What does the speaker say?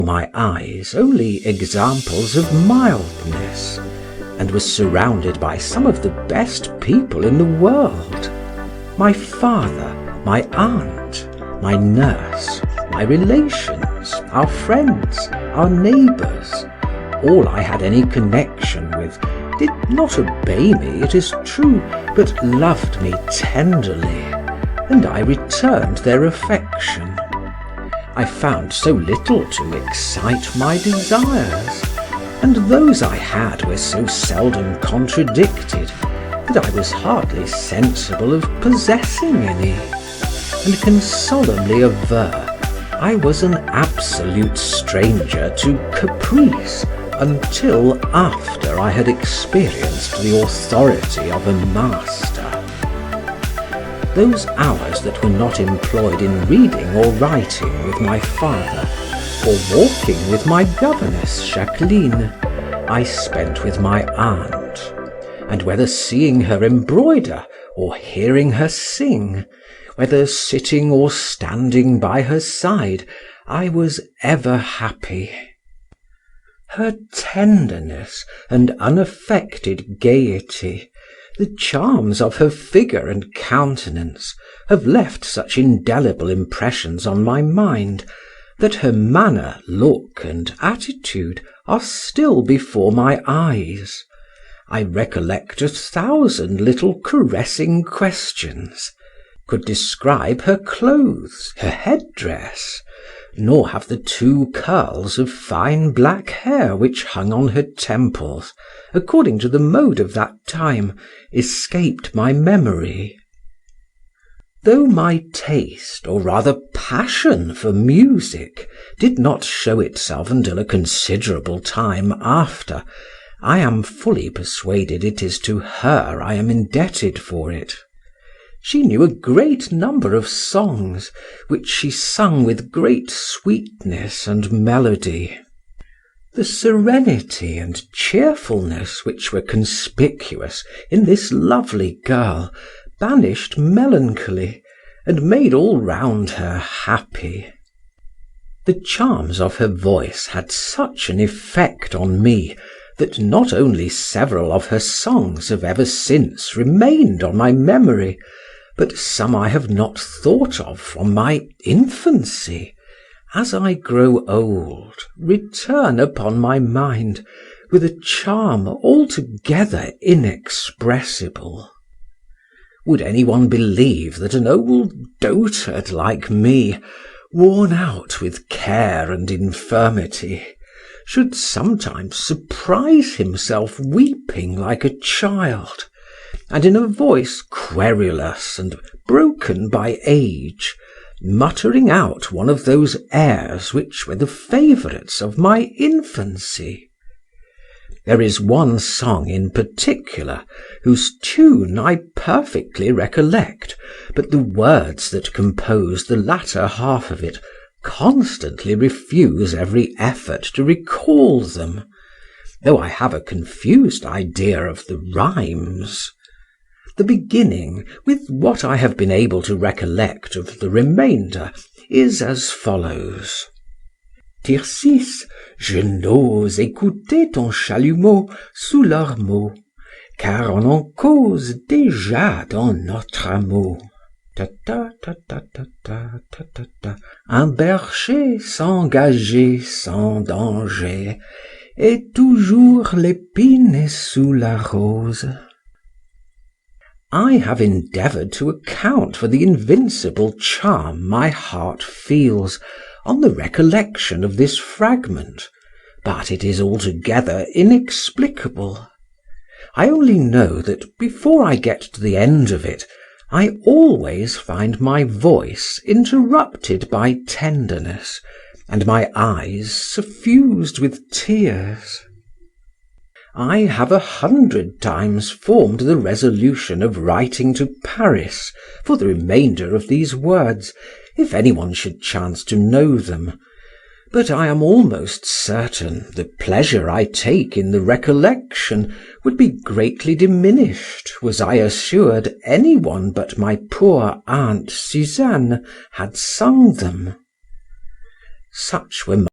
my eyes only examples of mildness, and was surrounded by some of the best people in the world. My father, my aunt, my nurse, my relations, our friends, our neighbours, all I had any connection with, did not obey me, it is true, but loved me tenderly, and I returned their affection. I found so little to excite my desires, and those I had were so seldom contradicted that I was hardly sensible of possessing any, and can solemnly aver I was an absolute stranger to caprice until after I had experienced the authority of a master. Those hours that were not employed in reading or writing with my father, or walking with my governess Jacqueline, I spent with my aunt, and whether seeing her embroider or hearing her sing, whether sitting or standing by her side, I was ever happy. Her tenderness and unaffected gaiety, the charms of her figure and countenance, have left such indelible impressions on my mind, that her manner, look, and attitude are still before my eyes. I recollect 1,000 little caressing questions, could describe her clothes, her headdress, nor have the 2 curls of fine black hair which hung on her temples, according to the mode of that time, escaped my memory. Though my taste, or rather passion for music, did not show itself until a considerable time after, I am fully persuaded it is to her I am indebted for it. She knew a great number of songs, which she sung with great sweetness and melody. The serenity and cheerfulness which were conspicuous in this lovely girl banished melancholy, and made all round her happy. The charms of her voice had such an effect on me, that not only several of her songs have ever since remained on my memory, but some I have not thought of from my infancy, as I grow old, return upon my mind with a charm altogether inexpressible. Would any one believe that an old dotard like me, worn out with care and infirmity, should sometimes surprise himself weeping like a child, and in a voice querulous and broken by age, muttering out one of those airs which were the favourites of my infancy? There is one song in particular, whose tune I perfectly recollect, but the words that compose the latter half of it constantly refuse every effort to recall them, though I have a confused idea of the rhymes. The beginning, with what I have been able to recollect of the remainder, is as follows: Tircis, je n'ose écouter ton chalumeau sous leurs mots, car on en cause déjà dans notre amour. Ta ta ta ta ta ta ta ta ta. Un berger s'engager sans danger, et toujours l'épine est sous la rose. I have endeavoured to account for the invincible charm my heart feels on the recollection of this fragment, but it is altogether inexplicable. I only know that before I get to the end of it, I always find my voice interrupted by tenderness, and my eyes suffused with tears. I have 100 times formed the resolution of writing to Paris for the remainder of these words, if any one should chance to know them, but I am almost certain the pleasure I take in the recollection would be greatly diminished was I assured any one but my poor Aunt Suzanne had sung them. Such were